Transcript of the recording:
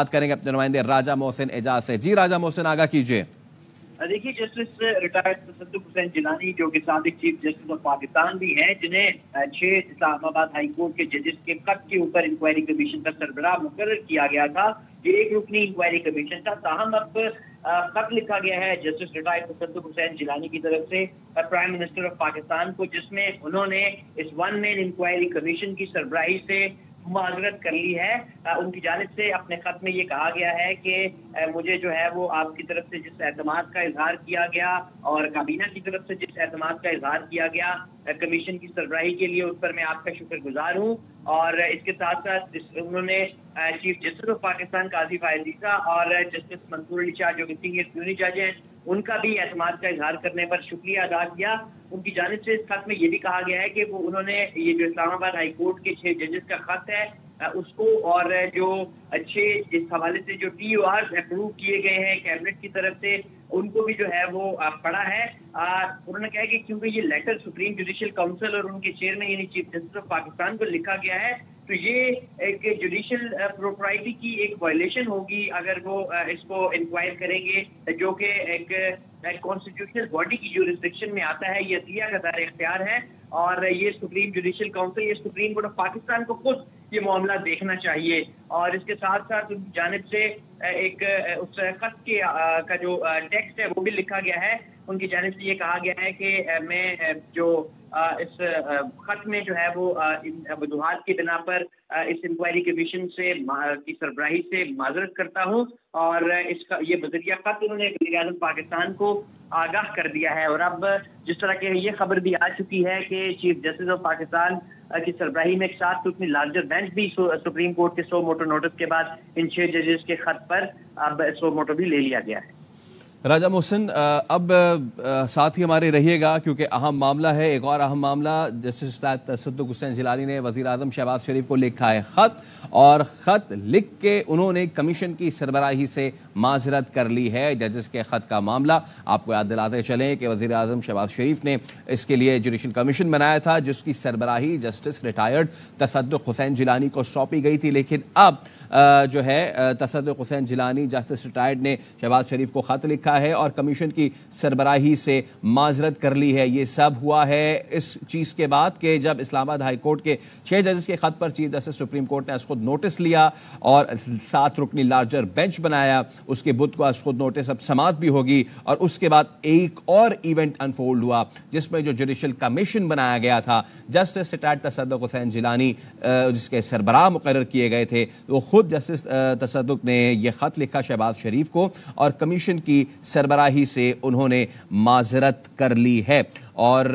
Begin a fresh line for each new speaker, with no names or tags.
بات کریں گے اپنے نمائندے راجہ محسن اعجاز سے۔ جی راجہ محسن، آگاہ کیجیے۔
دیکھیے، جسٹس ریٹائرڈ تصدق حسین جیلانی جو کہ سابق چیف جسٹس آف پاکستان بھی ہیں، جنہیں 6 اسلام آباد ہائی کورٹ کے ججز کے خط کے اوپر انکوائری کمیشن کا سربراہ مقرر کیا گیا تھا۔ یہ ایک رکنی انکوائری کمیشن تھا، تاہم اب خط لکھا گیا ہے جسٹس ریٹائرڈ تصدق حسین جیلانی کی طرف سے پرائم منسٹر آف پاکستان کو، جس میں انہوں نے اس ون مین انکوائری کمیشن کی سربراہی سے معذرت کر لی ہے۔ ان کی جانب سے اپنے خط میں یہ کہا گیا ہے کہ مجھے جو ہے وہ آپ کی طرف سے جس اعتماد کا اظہار کیا گیا اور کابینہ کی طرف سے جس اعتماد کا اظہار کیا گیا کمیشن کی سربراہی کے لیے، اس پر میں آپ کا شکر گزار ہوں۔ اور اس کے ساتھ ساتھ انہوں نے چیف جسٹس آف پاکستان قاضی فائز عیسیٰ اور جسٹس منصور علی شاہ جو کہ سینئر یونی جج ہیں، ان کا بھی اعتماد کا اظہار کرنے پر شکریہ ادا کیا۔ ان کی جانب سے اس خط میں یہ بھی کہا گیا ہے کہ وہ انہوں نے یہ جو اسلام آباد ہائی کورٹ کے 6 ججز کا خط ہے اس کو، اور جو 6 اس حوالے سے جو TORs اپروو کیے گئے ہیں کیبنٹ کی طرف سے، ان کو بھی جو ہے وہ پڑھا ہے۔ انہوں نے کہا کہ کیونکہ یہ لیٹر سپریم جوڈیشل کاؤنسل اور ان کے چیئرمین یعنی چیف جسٹس آف پاکستان کو لکھا گیا ہے، تو یہ ایک جوڈیشل پروپرائٹی کی ایک وائلیشن ہوگی اگر وہ اس کو انکوائر کریں گے، جو کہ ایک کانسٹیٹیوشنل باڈی کی جورسڈکشن میں آتا ہے۔ یہ عدلیہ کا دار اختیار ہے اور یہ سپریم جوڈیشل کاؤنسل، یہ سپریم کورٹ آف پاکستان کو خود یہ معاملہ دیکھنا چاہیے۔ اور اس کے ساتھ ساتھ ان کی جانب سے ایک اس خط کا جو ٹیکسٹ ہے وہ بھی لکھا گیا ہے۔ ان کی جانب سے یہ کہا گیا ہے کہ میں جو اس خط میں جو ہے وہ وجوہات کی بنا پر اس انکوائری کمیشن سے کی سربراہی سے معذرت کرتا ہوں، اور اس کا یہ بذریعہ خط انہوں نے وزیر اعظم پاکستان کو آگاہ کر دیا ہے۔ اور اب جس طرح کہ یہ خبر بھی آ چکی ہے کہ چیف جسٹس آف پاکستان کی سربراہی میں ایک 7 رکنی لارجر بینچ بھی سپریم کورٹ کے 100 موٹو نوٹس کے بعد ان 6 ججز کے خط پر اب 100 موٹو بھی لے لیا گیا ہے۔
راجہ محسن، اب ساتھ ہی ہمارے رہیے گا کیونکہ اہم معاملہ ہے، ایک اور اہم معاملہ۔ جسٹس تصدق حسین جیلانی نے وزیر اعظم شہباز شریف کو لکھا ہے خط، اور خط لکھ کے انہوں نے کمیشن کی سربراہی سے معذرت کر لی ہے۔ ججز کے خط کا معاملہ آپ کو یاد دلاتے چلیں کہ وزیر اعظم شہباز شریف نے اس کے لیے جوڈیشل کمیشن بنایا تھا جس کی سربراہی جسٹس ریٹائرڈ تصدق حسین جیلانی کو سونپی گئی تھی، لیکن اب جو ہے تصدق حسین جیلانی جسٹس ریٹائرڈ نے شہباز شریف کو خط لکھا ہے اور کمیشن کی سربراہی سے معذرت کر لی ہے۔ یہ سب ہوا ہے اس چیز کے بعد کہ جب اسلام آباد ہائی کورٹ کے 6 ججز کے خط پر چیف جسٹس سپریم کورٹ نے از خود نوٹس لیا اور 7 رکنی لارجر بینچ بنایا۔ اس کے بدھ کو از خود نوٹس اب سماعت بھی ہوگی، اور اس کے بعد ایک اور ایونٹ انفولڈ ہوا جس میں جو جوڈیشل کمیشن بنایا گیا تھا، جسٹس ریٹائرڈ تصدق حسین جیلانی جس کے سربراہ مقرر کیے گئے تھے، وہ خود جسٹس تصدق نے یہ خط لکھا شہباز شریف کو، اور کمیشن کی سربراہی سے انہوں نے معذرت کر لی ہے۔ اور